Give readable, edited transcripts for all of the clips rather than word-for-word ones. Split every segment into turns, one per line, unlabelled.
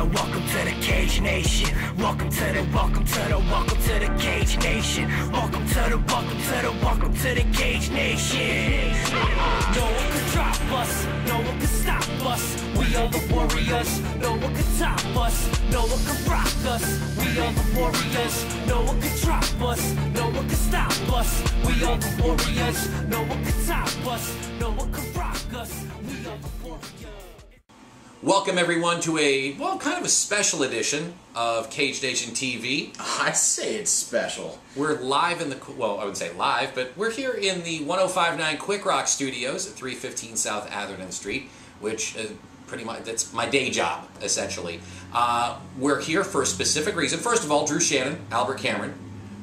welcome to the Cage Nation. Welcome to the Cage Nation. Welcome to the Cage Nation. No one can drop us, no one can stop us. We are the warriors, no one can top us, no one can rock us. We are the warriors, no one can drop us, no one can stop us. We are the warriors, no one can top us, no one can rock us. We are the warriors.
Welcome everyone to a, well, kind of a special edition of Cage Nation TV.
I say it's special.
We're live in the, well, I wouldn't say live, but we're here in the 1059 Quick Rock Studios at 315 South Atherton Street, which pretty much, that's my day job, essentially. We're here for a specific reason. First of all, Drew Shannon, Albert Cameron.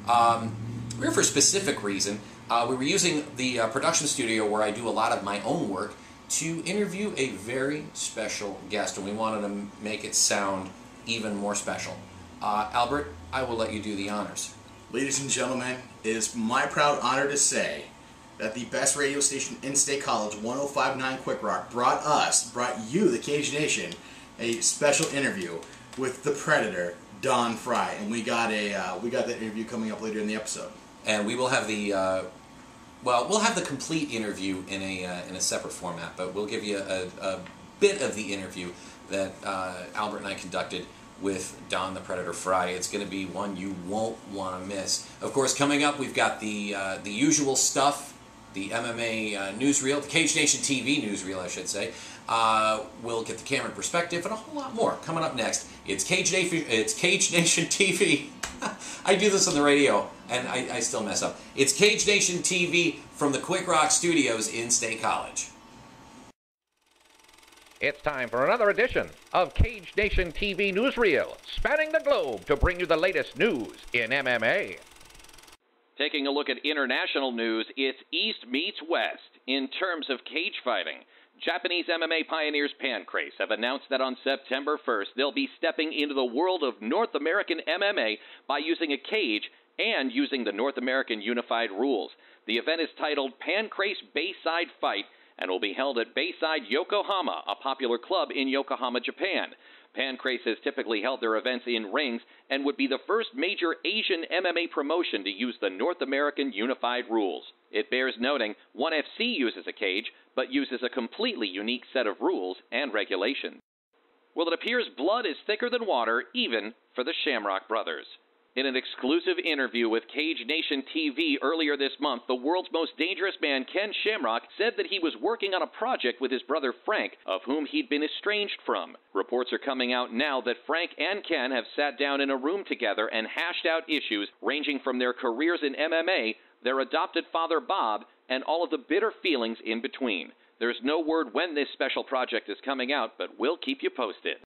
We're here for a specific reason. We were using the production studio where I do a lot of my own work to interview a very special guest, and we wanted to make it sound even more special. Albert, I will let you do the honors.
Ladies and gentlemen, it is my proud honor to say that the best radio station in State College, 1059 Quick Rock, brought you, the Cage Nation, a special interview with the Predator, Don Frye, and we got that interview coming up later in the episode. And
we will have the well, we'll have the complete interview in a separate format, but we'll give you a bit of the interview that Albert and I conducted with Don the Predator Frye. It's going to be one you won't want to miss. Of course, coming up, we've got the usual stuff, the MMA newsreel, the Cage Nation TV newsreel, I should say. We'll get the Cameron perspective and a whole lot more coming up next. It's Cage Nation TV. I do this on the radio, and I still mess up. It's Cage Nation TV from the Quick Rock Studios in State College.
It's time for another edition of Cage Nation TV Newsreel, spanning the globe to bring you the latest news in MMA.
Taking a look at international news, it's East meets West in terms of cage fighting. Japanese MMA pioneers Pancrase have announced that on September 1st, they'll be stepping into the world of North American MMA by using a cage and using the North American Unified Rules. The event is titled Pancrase Bayside Fight and will be held at Bayside Yokohama, a popular club in Yokohama, Japan. Pancrase has typically held their events in rings and would be the first major Asian MMA promotion to use the North American Unified Rules. It bears noting, ONE FC uses a cage, but uses a completely unique set of rules and regulations. Well, it appears blood is thicker than water, even for the Shamrock brothers. In an exclusive interview with Cage Nation TV earlier this month, the world's most dangerous man, Ken Shamrock, said that he was working on a project with his brother Frank, of whom he'd been estranged from. Reports are coming out now that Frank and Ken have sat down in a room together and hashed out issues ranging from their careers in MMA, their adopted father Bob, and all of the bitter feelings in between. There's no word when this special project is coming out, but we'll keep you posted.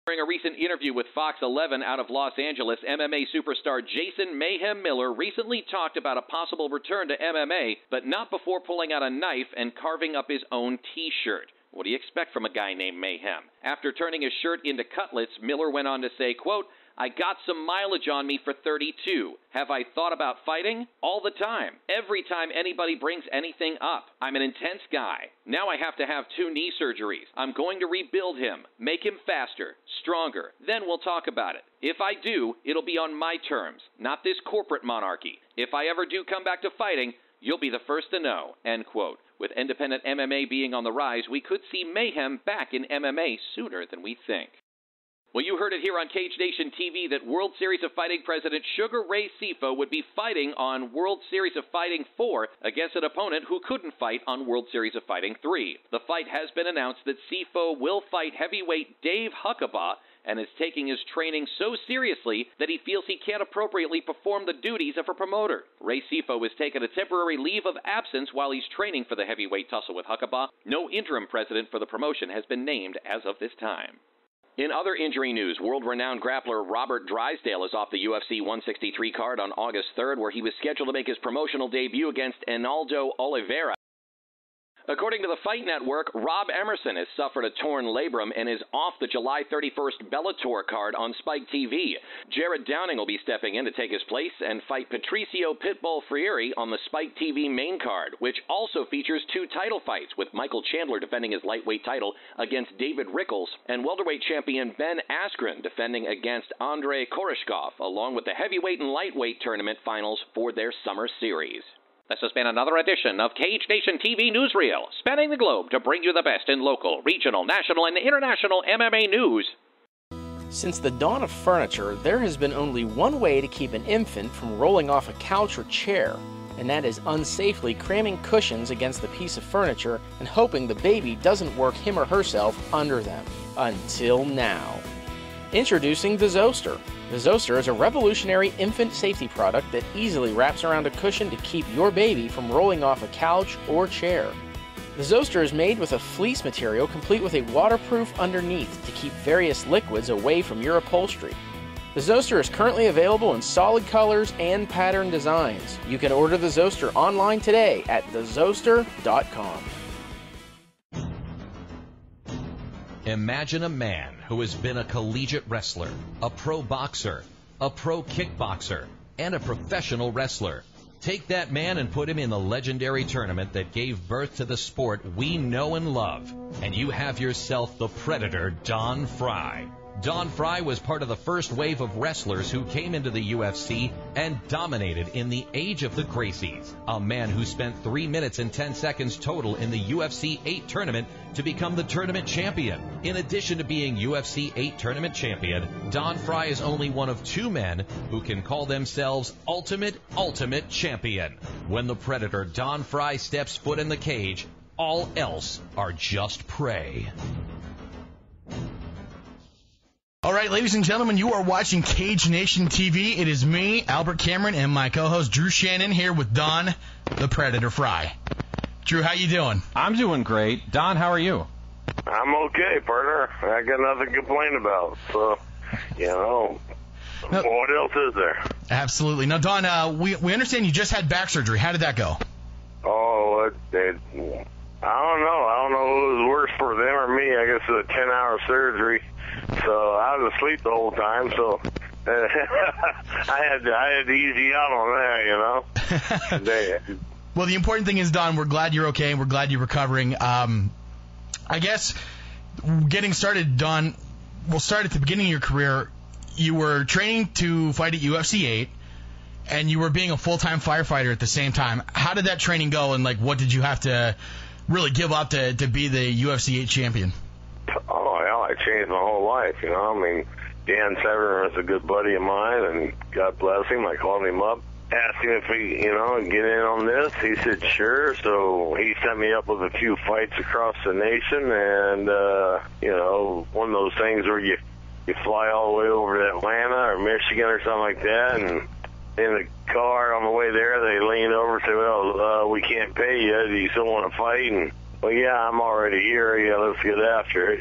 During a recent interview with Fox 11 out of Los Angeles, MMA superstar Jason Mayhem Miller recently talked about a possible return to MMA, but not before pulling out a knife and carving up his own T-shirt. What do you expect from a guy named Mayhem? After turning his shirt into cutlets, Miller went on to say, quote, "I got some mileage on me for 32. Have I thought about fighting? All the time. Every time anybody brings anything up. I'm an intense guy. Now I have to have 2 knee surgeries. I'm going to rebuild him, make him faster, stronger. Then we'll talk about it. If I do, it'll be on my terms, not this corporate monarchy. If I ever do come back to fighting, you'll be the first to know." End quote. With independent MMA being on the rise, we could see Mayhem back in MMA sooner than we think. Well, you heard it here on Cage Nation TV that World Series of Fighting President Sugar Ray Sifo would be fighting on World Series of Fighting 4 against an opponent who couldn't fight on World Series of Fighting 3. The fight has been announced that Sifo will fight heavyweight Dave Huckabee and is taking his training so seriously that he feels he can't appropriately perform the duties of a promoter. Ray Sifo has taken a temporary leave of absence while he's training for the heavyweight tussle with Huckabee. No interim president for the promotion has been named as of this time. In other injury news, world-renowned grappler Robert Drysdale is off the UFC 163 card on August 3rd, where he was scheduled to make his promotional debut against Enaldo Oliveira. According to the Fight Network, Rob Emerson has suffered a torn labrum and is off the July 31st Bellator card on Spike TV. Jared Downing will be stepping in to take his place and fight Patricio Pitbull Frye on the Spike TV main card, which also features 2 title fights, with Michael Chandler defending his lightweight title against David Rickles and welterweight champion Ben Askren defending against Andrei Koreshkov, along with the heavyweight and lightweight tournament finals for their summer series. This has been another edition of Cage Nation TV Newsreel, spanning the globe to bring you the best in local, regional, national, and international MMA news.
Since the dawn of furniture, there has been only one way to keep an infant from rolling off a couch or chair, and that is unsafely cramming cushions against the piece of furniture and hoping the baby doesn't work him or herself under them. Until now. Introducing the Zoster. The Zoster is a revolutionary infant safety product that easily wraps around a cushion to keep your baby from rolling off a couch or chair. The Zoster is made with a fleece material complete with a waterproof underneath to keep various liquids away from your upholstery. The Zoster is currently available in solid colors and pattern designs. You can order the Zoster online today at thezoster.com.
Imagine a man who has been a collegiate wrestler, a pro boxer, a pro kickboxer, and a professional wrestler. Take that man and put him in the legendary tournament that gave birth to the sport we know and love, and you have yourself the Predator, Don Frye. Don Frye was part of the first wave of wrestlers who came into the UFC and dominated in the Age of the Gracies, a man who spent 3 minutes and 10 seconds total in the UFC 8 tournament to become the tournament champion. In addition to being UFC 8 tournament champion, Don Frye is only one of 2 men who can call themselves Ultimate Champion. When the Predator, Don Frye, steps foot in the cage, all else are just prey.
All right, ladies and gentlemen, you are watching Cage Nation TV. It is me, Albert Cameron, and my co-host Drew Shannon here with Don, the Predator Frye. Drew, how you doing?
I'm doing great. Don, how are you?
I'm okay, partner. I got nothing to complain about. So, what else is there?
Absolutely. Now, Don, we understand you just had back surgery. How did that go?
Oh, I don't know. I don't know who was worse for them or me. I guess it was a 10-hour surgery. So I was asleep the whole time, so I had to easy out on that,
Well, the important thing is, Don, we're glad you're okay, and we're glad you're recovering. I guess getting started, Don, we'll start at the beginning of your career. You were training to fight at UFC 8, and you were being a full-time firefighter at the same time. How did that training go, and what did you have to really give up to be the UFC 8 champion?
Oh, hell, I changed my whole life, Dan Severn was a good buddy of mine, and God bless him. I called him up, asked him if he, get in on this. He said, sure. So he set me up with a few fights across the nation, and, one of those things where you fly all the way over to Atlanta or Michigan or something like that, and in the car on the way there, they leaned over and said, well, we can't pay you. Do you still want to fight? And, well, yeah, I'm already here. Yeah, let's get after it,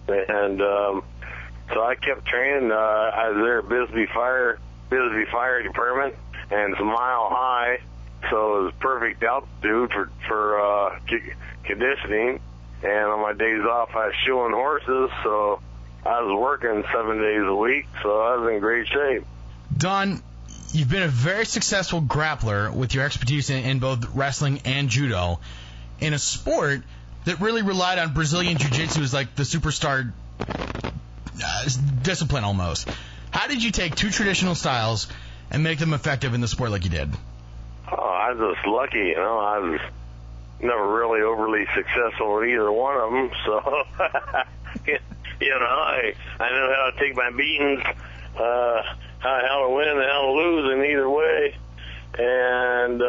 And so I kept training. I was there at Bisbee Fire Department, and it's a mile high, so it was perfect altitude for conditioning. And on my days off, I was shoeing horses, so I was working 7 days a week, so I was in great shape.
Don, you've been a very successful grappler with your expertise in both wrestling and judo, in a sport that really relied on Brazilian Jiu-Jitsu as the superstar discipline almost. How did you take 2 traditional styles and make them effective in the sport like you did?
Oh, I was just lucky, I was never really overly successful with either one of them, so, I know how to take my beatings, how to win and how to lose in either way. And,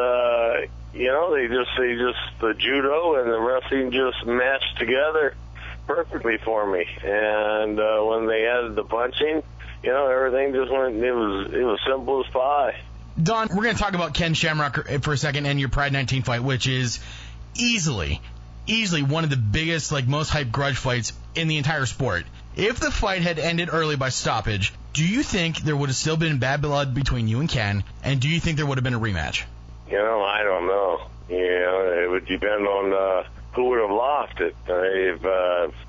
the judo and the wrestling just meshed together perfectly for me. And when they added the punching, everything just went, it was simple as pie.
Don, we're going to talk about Ken Shamrock for a second and your Pride 19 fight, which is easily one of the biggest, most hyped grudge fights in the entire sport. If the fight had ended early by stoppage, do you think there would have still been bad blood between you and Ken, and do you think there would have been a rematch?
I don't know. You know, it would depend on who would have lost it. If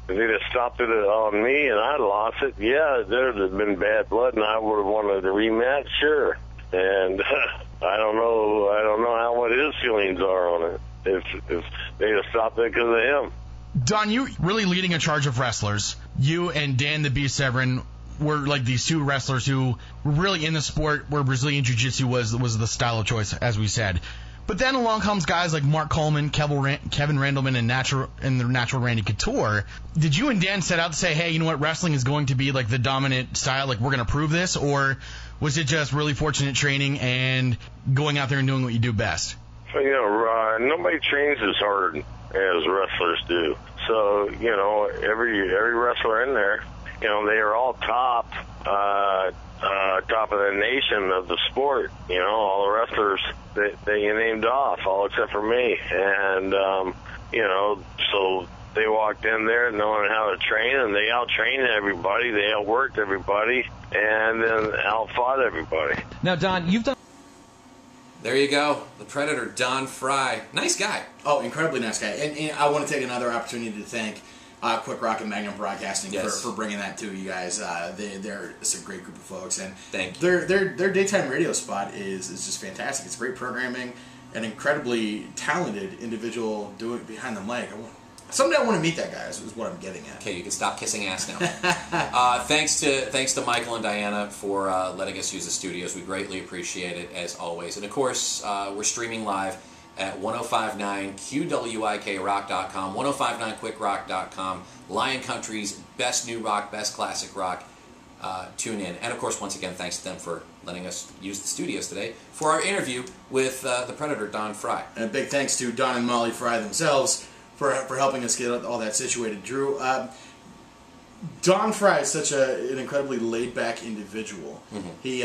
they'd have stopped it on me and I'd lost it, yeah, there'd have been bad blood, and I would have wanted a rematch, sure. And I don't know what his feelings are on it. If they'd have stopped it because of him.
Don, you really leading a charge of wrestlers. You and Dan the Beast Severin were like these two wrestlers who were really in the sport where Brazilian Jiu-Jitsu was the style of choice, as we said. But then along comes guys like Mark Coleman, Kevin Randleman, and the natural Randy Couture. Did you and Dan set out to say, hey, you know what, wrestling is going to be like the dominant style, like we're going to prove this? Or was it just really fortunate training and going out there and doing what you do best?
You know, nobody trains as hard as wrestlers do. So, you know, every wrestler in there, you know, they are all top of the nation of the sport. You know, all the wrestlers that you named off, all except for me. And, you know, so they walked in there knowing how to train, and they out-trained everybody, they outworked everybody, and then out-fought everybody.
Now, Don, you've done...
There you go. The Predator, Don Frye. Nice guy.
Oh, incredibly nice guy. And I want to take another opportunity to thank Quick Rock and Magnum Broadcasting for bringing that to you guys. They're a great group of folks, and
thank you.
Their daytime radio spot is just fantastic. It's great programming, an incredibly talented individual doing behind the mic. Someday I want to meet that guy. Is what I'm getting at.
Okay, you can stop kissing ass now. Thanks to Michael and Diana for letting us use the studios. We greatly appreciate it, as always. And of course, we're streaming live at 1059QWIKRock.com, 1059QuickRock.com, Lion Country's best new rock, best classic rock. Tune in. And of course, once again, thanks to them for letting us use the studios today for our interview with the Predator, Don Frye.
And a big thanks to Don and Molly Frye themselves for helping us get all that situated. Drew, Don Frye is such an incredibly laid-back individual. Mm-hmm. He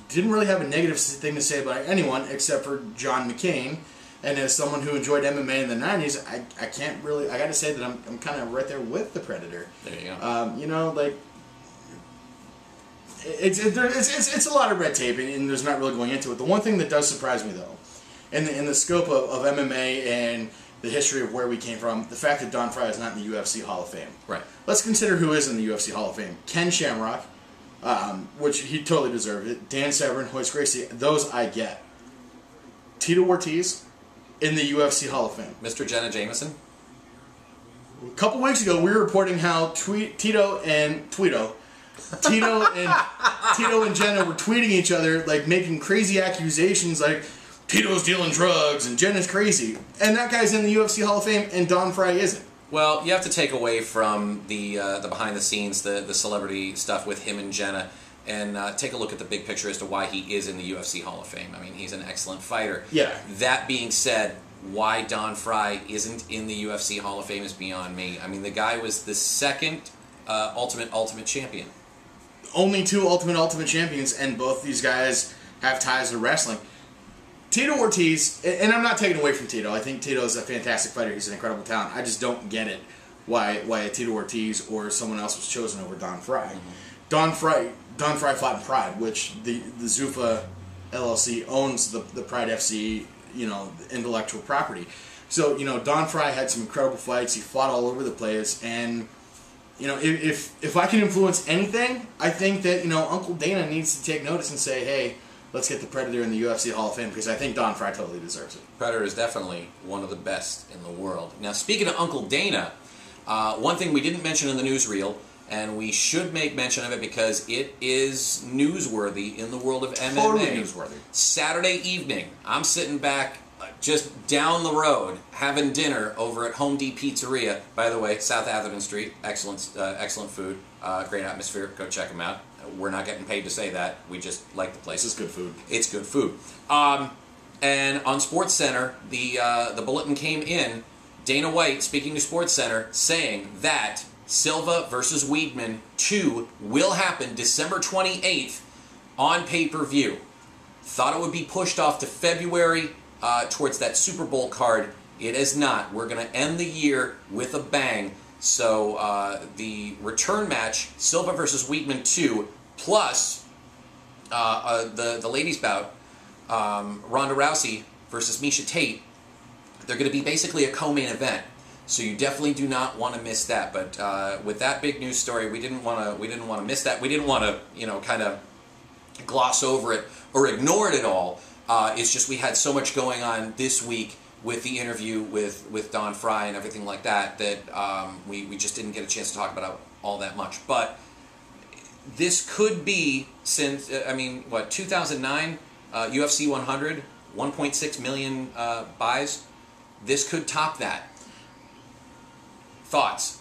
didn't really have a negative thing to say about anyone except for John McCain. And as someone who enjoyed MMA in the 90s, I can't really... I got to say that I'm kind of right there with the Predator.
There you go.
You know, like... It's a lot of red tape, and there's not really going into it. The one thing that does surprise me, though, in the scope of MMA and the history of where we came from, the fact that Don Frye is not in the UFC Hall of Fame.
Right.
Let's consider who is in the UFC Hall of Fame. Ken Shamrock, which he totally deserved it. Dan Severn, Hoist Gracie, those I get. Tito Ortiz in the UFC Hall of Fame.
Mr. Jenna Jameson.
A couple weeks ago, we were reporting how Tito and Jenna were tweeting each other, like making crazy accusations, like Tito's dealing drugs and Jenna's crazy, and that guy's in the UFC Hall of Fame, and Don Frye isn't.
Well, you have to take away from the behind the scenes, the celebrity stuff with him and Jenna, and take a look at the big picture as to why he is in the UFC Hall of Fame. I mean, he's an excellent fighter.
Yeah.
That being said, why Don Frye isn't in the UFC Hall of Fame is beyond me. I mean, the guy was the second Ultimate Champion.
Only two Ultimate Champions, and both these guys have ties to wrestling. Tito Ortiz, and I'm not taking away from Tito. I think Tito is a fantastic fighter. He's an incredible talent. I just don't get it why a Tito Ortiz or someone else was chosen over Don Frye. Mm-hmm. Don Frye fought in Pride, which the Zuffa LLC owns the Pride FC, you know, intellectual property. So, you know, Don Frye had some incredible fights. He fought all over the place, and you know, if I can influence anything, I think that, you know, Uncle Dana needs to take notice and say, hey, let's get the Predator in the UFC Hall of Fame, because I think Don Frye totally deserves it.
Predator is definitely one of the best in the world. Now, speaking of Uncle Dana, one thing we didn't mention in the newsreel, and we should make mention of it because it is newsworthy in the world of MMA.
Totally newsworthy.
Saturday evening, I'm sitting back just down the road having dinner over at Home D Pizzeria. By the way, South Atherton Street, excellent food, great atmosphere. Go check them out. We're not getting paid to say that. We just like the place.
It's good food.
It's good food. And on SportsCenter, the bulletin came in. Dana White speaking to SportsCenter, saying that Silva versus Weidman 2 will happen December 28th on pay-per-view. Thought it would be pushed off to February towards that Super Bowl card. It is not. We're going to end the year with a bang. So the return match, Silva versus Weidman 2, plus the ladies' bout, Ronda Rousey versus Miesha Tate, They're going to be basically a co-main event, so you definitely do not want to miss that. But with that big news story, we didn't want to miss that. We didn't want to kind of gloss over it or ignore it at all. It's just we had so much going on this week with the interview with Don Frye and everything like that we just didn't get a chance to talk about all that much. But this could be, since 2009 UFC 100, 1.6 million buys. This could top that. Thoughts?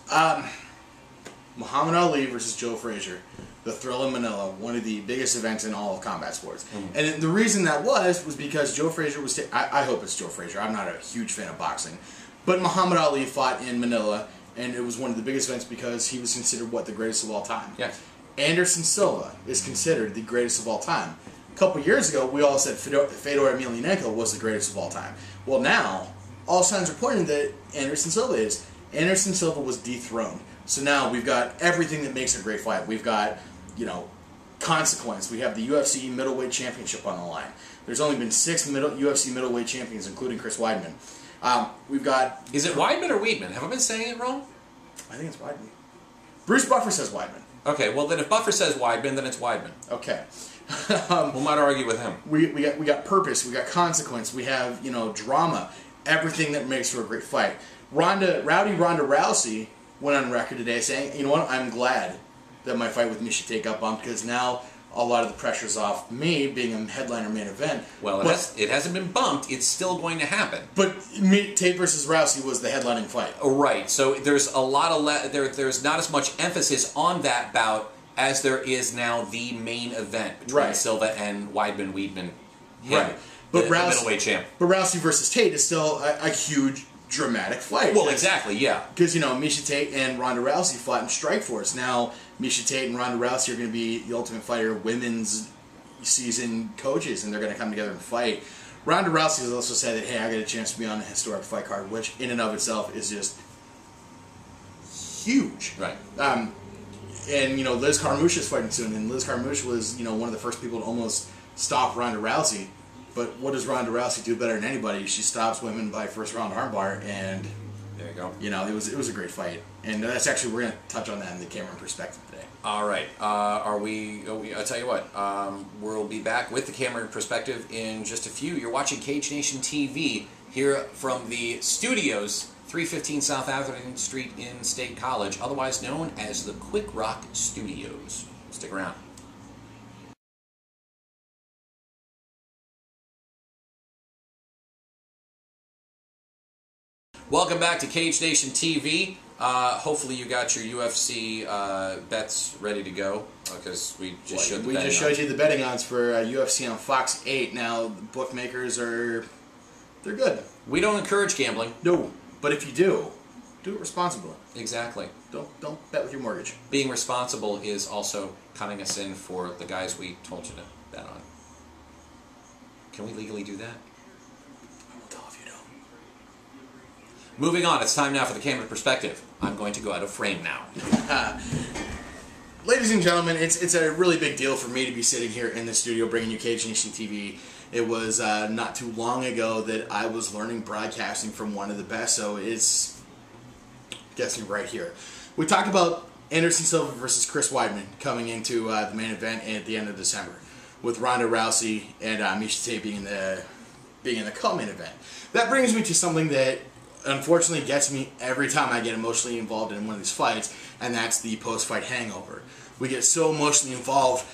Muhammad Ali versus Joe Frazier, the Thrill in Manila, one of the biggest events in all of combat sports. And the reason that was because Joe Frazier was... I hope it's Joe Frazier. I'm not a huge fan of boxing. But Muhammad Ali fought in Manila, and it was one of the biggest events because he was considered, the greatest of all time.
Yeah.
Anderson Silva is considered the greatest of all time. A couple years ago, we all said Fedor Emelianenko was the greatest of all time. Well, now, all signs are pointing that Anderson Silva is. Anderson Silva was dethroned. So now we've got everything that makes a great fight. We've got, consequence. We have the UFC Middleweight Championship on the line. There's only been 6 UFC Middleweight champions, including Chris Weidman. We've got...
Is it Weidman or Weidman? Have I been saying it wrong?
I think it's Weidman. Bruce Buffer says Weidman.
Okay, well then if Buffer says Weidman, then it's Weidman.
Okay.
We might argue with him.
We got purpose. We got consequence. We have drama. Everything that makes for a great fight. Rowdy Ronda Rousey went on record today saying, "You know what? I'm glad that my fight with Miesha Tate got bumped because now a lot of the pressure's off me being a headliner main event."
Well, it hasn't been bumped. It's still going to happen.
But Tate versus Rousey was the headlining fight.
Right. So there's a lot of there's not as much emphasis on that bout as there is now the main event between Silva and Weidman.
Right. But
the middleweight champ.
But Rousey versus Tate is still a huge, dramatic fight.
Well, exactly, yeah.
Because, Miesha Tate and Ronda Rousey fought in Strikeforce. Now, Miesha Tate and Ronda Rousey are going to be the Ultimate Fighter women's season coaches, and they're going to come together and fight. Ronda Rousey has also said that, hey, I got a chance to be on a historic fight card, which in and of itself is just huge.
Right.
And, Liz Carmouche is fighting soon, and Liz Carmouche was, one of the first people to almost stop Ronda Rousey. But what does Ronda Rousey do better than anybody? She stops women by first round armbar, and
there you go.
It was a great fight, and that's actually we're going to touch on that in the Cameron perspective today.
All right, I'll tell you what, we'll be back with the Cameron perspective in just a few. You're watching Cage Nation TV here from the studios, 315 South Atherton Street in State College, otherwise known as the Quick Rock Studios. Stick around. Welcome back to Cage Nation TV. Hopefully you got your UFC bets ready to go because we just showed the betting odds. We just showed
you the betting odds for UFC on Fox 8. Now, the bookmakers they're good.
We don't encourage gambling.
No, but if you do it responsibly.
Exactly.
Don't bet with your mortgage.
Being responsible is also cutting us in for the guys we told you to bet on. Can we legally do that? Moving on, it's time now for the Cameron perspective. I'm going to go out of frame now.
Ladies and gentlemen, it's a really big deal for me to be sitting here in the studio bringing you Cage Nation TV. It was not too long ago that I was learning broadcasting from one of the best, so it's guessing right here. We talked about Anderson Silva versus Chris Weidman coming into the main event at the end of December, with Ronda Rousey and Miesha Tate being in the co-main event. That brings me to something that unfortunately gets me every time I get emotionally involved in one of these fights, and that's the post-fight hangover. We get so emotionally involved.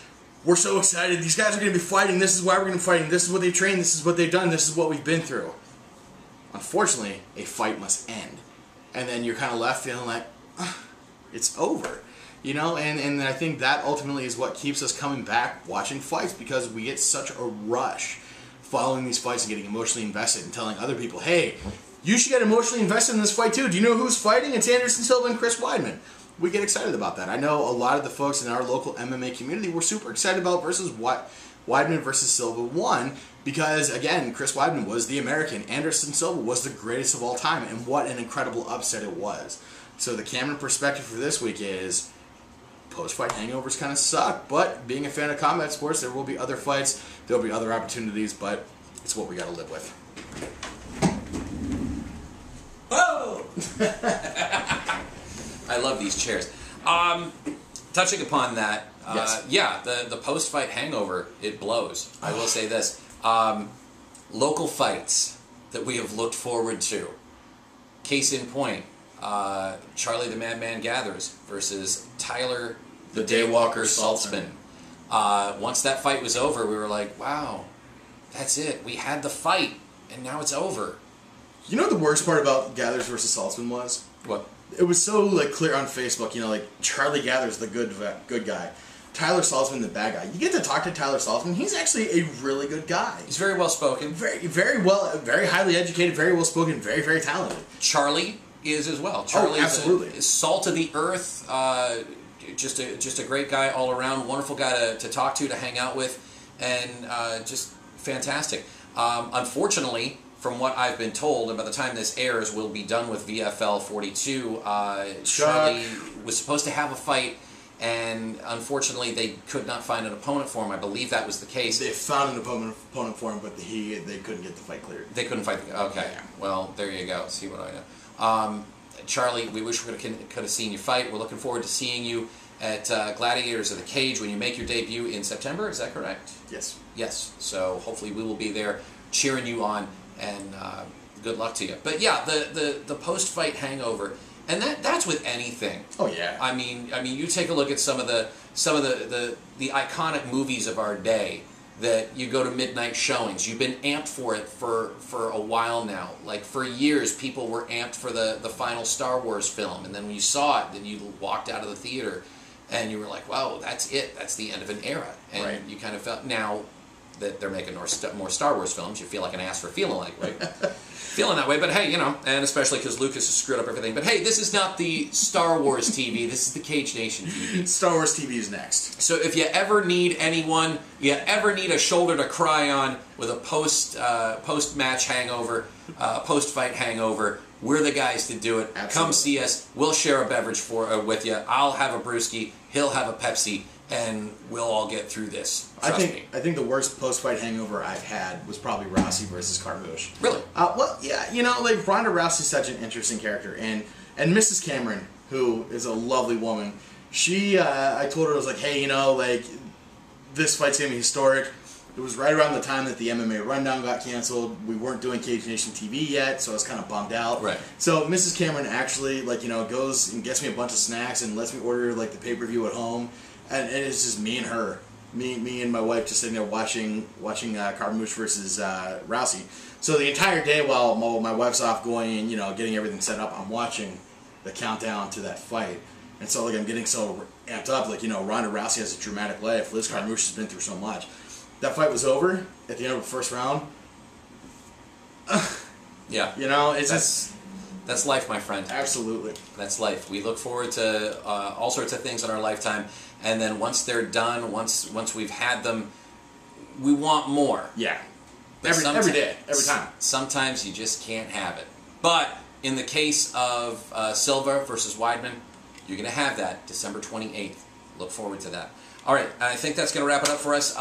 We're so excited. These guys are going to be fighting. This is why we're going to be fighting. This is what they've trained. This is what they've done. This is what we've been through. Unfortunately, a fight must end. And then you're kind of left feeling like, it's over. And I think that ultimately is what keeps us coming back watching fights, because we get such a rush following these fights and getting emotionally invested and telling other people, hey, you should get emotionally invested in this fight too. Do you know who's fighting? It's Anderson Silva and Chris Weidman. We get excited about that. I know a lot of the folks in our local MMA community were super excited about Weidman versus Silva 1 because, again, Chris Weidman was the American. Anderson Silva was the greatest of all time, and what an incredible upset it was. So the Cameron perspective for this week is post-fight hangovers kind of suck, but being a fan of combat sports, there will be other fights, there will be other opportunities, but it's what we got to live with.
I love these chairs. Touching upon that,
Yes.
yeah, the post-fight hangover, it blows. I will say this. Local fights that we have looked forward to. Case in point, Charlie the Madman Gathers versus Tyler the Daywalker Saltzman. Once that fight was over, we were like, wow, that's it. We had the fight, and now it's over.
You know what the worst part about Gathers versus Saltzman was?
What?
It was so like clear on Facebook, you know, like Charlie Gathers the good guy, Tyler Saltzman the bad guy. You get to talk to Tyler Saltzman; he's actually a really good guy.
He's very well spoken,
very highly educated, very well spoken, very talented.
Charlie is as well. Charlie
absolutely.
is salt of the earth. Just a great guy all around. Wonderful guy to talk to hang out with, and just fantastic. Unfortunately, from what I've been told, and by the time this airs, we'll be done with VFL 42. Charlie was supposed to have a fight, and unfortunately, they could not find an opponent for him. I believe that was the case.
They found an opponent for him, but they couldn't get the fight cleared.
They couldn't fight. Okay, yeah. Well, there you go. See what I know. Charlie, we wish we could have seen you fight. We're looking forward to seeing you at Gladiators of the Cage when you make your debut in September. Is that correct?
Yes.
Yes. So hopefully we will be there cheering you on, and good luck to you. But yeah, the post-fight hangover, and that's with anything.
Oh yeah.
I mean, you take a look at some of the iconic movies of our day that you go to midnight showings. You've been amped for it for a while now. Like for years, people were amped for the final Star Wars film, and then when you saw it, then you walked out of the theater, and you were like, "Wow, that's it. That's the end of an era." And
right.
You kind of felt now that they're making more Star Wars films, you feel like an ass for feeling like, right? Feeling that way, but hey, you know, and especially because Lucas has screwed up everything. But hey, this is not the Star Wars TV. This is the Cage Nation TV.
Star Wars TV is next.
So if you ever need anyone, you ever need a shoulder to cry on with a post-match hangover, post-fight hangover, we're the guys to do it.
Absolutely.
Come see us. We'll share a beverage with you. I'll have a brewski. He'll have a Pepsi. And we'll all get through this. Trust me.
I think the worst post-fight hangover I've had was probably Rossi versus Carmouche.
Really?
Well, yeah, you know, like Ronda Rousey's such an interesting character, and Mrs. Cameron, who is a lovely woman, she, I told her, I was like, hey, you know, like, this fight's gonna be historic. It was right around the time that the MMA Rundown got canceled. We weren't doing Cage Nation TV yet, so I was kind of bummed out.
Right.
So Mrs. Cameron actually, like, you know, goes and gets me a bunch of snacks and lets me order, like, the pay-per-view at home. And it's just me and her, me and my wife just sitting there watching Carmouche versus Rousey. So the entire day while my wife's off going and, you know, getting everything set up, I'm watching the countdown to that fight. And so like I'm getting so amped up, like, you know, Ronda Rousey has a dramatic life. Liz Carmouche has been through so much. That fight was over at the end of the first round.
Yeah.
You know,
that's life, my friend.
Absolutely.
That's life. We look forward to all sorts of things in our lifetime. And then once they're done, once we've had them, we want more.
Yeah.
But
Every day, every time.
Sometimes you just can't have it. But in the case of Silva versus Weidman, you're going to have that December 28th. Look forward to that. All right, I think that's going to wrap it up for us.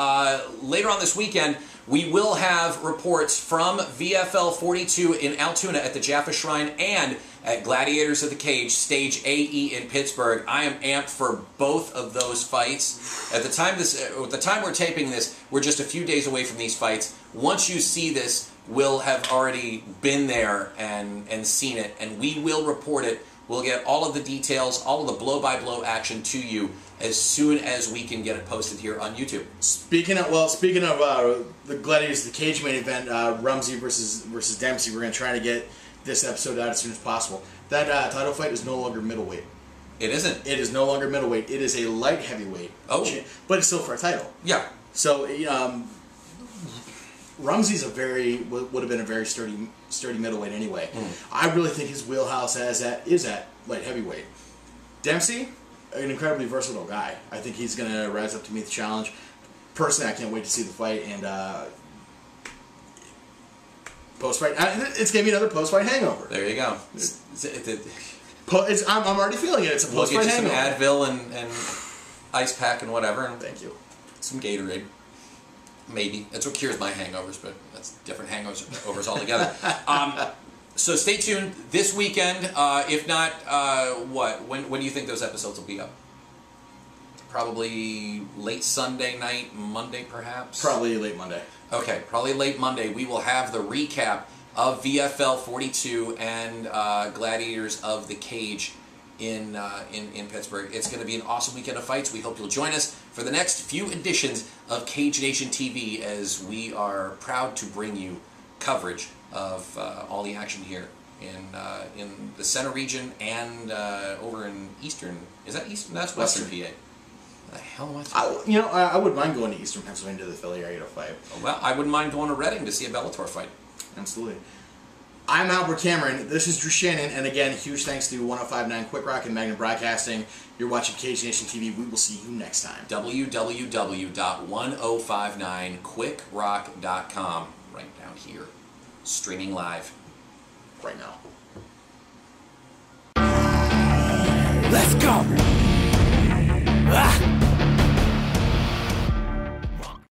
Later on this weekend, we will have reports from VFL 42 in Altoona at the Jaffa Shrine and at Gladiators of the Cage, Stage AE in Pittsburgh. I am amped for both of those fights. At the time we're taping this, we're just a few days away from these fights. Once you see this, we'll have already been there and seen it, and we will report it. We'll get all of the details, all of the blow-by-blow action to you as soon as we can get it posted here on YouTube.
Speaking of the Gladiators, the Cage main event, Rumsey versus Dempsey, we're going to try to get this episode out as soon as possible. That title fight is no longer middleweight.
It isn't?
It is no longer middleweight. It is a light heavyweight.
Oh.
But it's still for a title.
Yeah.
So, Rumsey's would have been a very sturdy middleweight anyway. I really think his wheelhouse is at light heavyweight. Dempsey, an incredibly versatile guy. I think he's going to rise up to meet the challenge. Personally, I can't wait to see the fight and post-fight. It's going to be another post-fight hangover.
There you go.
I'm already feeling it. It's a post-fight hangover.
Some Advil and ice pack and whatever. And
thank you.
Some Gatorade. Maybe. That's what cures my hangovers, but that's different hangovers altogether. So stay tuned this weekend. If not, what? When do you think those episodes will be up? Probably late Sunday night, Monday perhaps?
Probably late Monday.
Okay, probably late Monday. We will have the recap of VFL 42 and Gladiators of the Cage in Pittsburgh. It's going to be an awesome weekend of fights. We hope you'll join us for the next few editions of Cage Nation TV, as we are proud to bring you coverage of all the action here in the center region and over in Eastern. Is that Eastern? That's Western PA. What the hell am I talking about?
I wouldn't mind going to Eastern Pennsylvania to the Philly area to fight.
Well, I wouldn't mind going to Reading to see a Bellator fight.
Absolutely. I'm Albert Cameron. This is Drew Shannon. And again, huge thanks to 1059 Quick Rock and Magnum Broadcasting. You're watching Cage Nation TV. We will see you next time.
www.1059quickrock.com. Right down here. Streaming live.
Right now.
Let's go! Ah!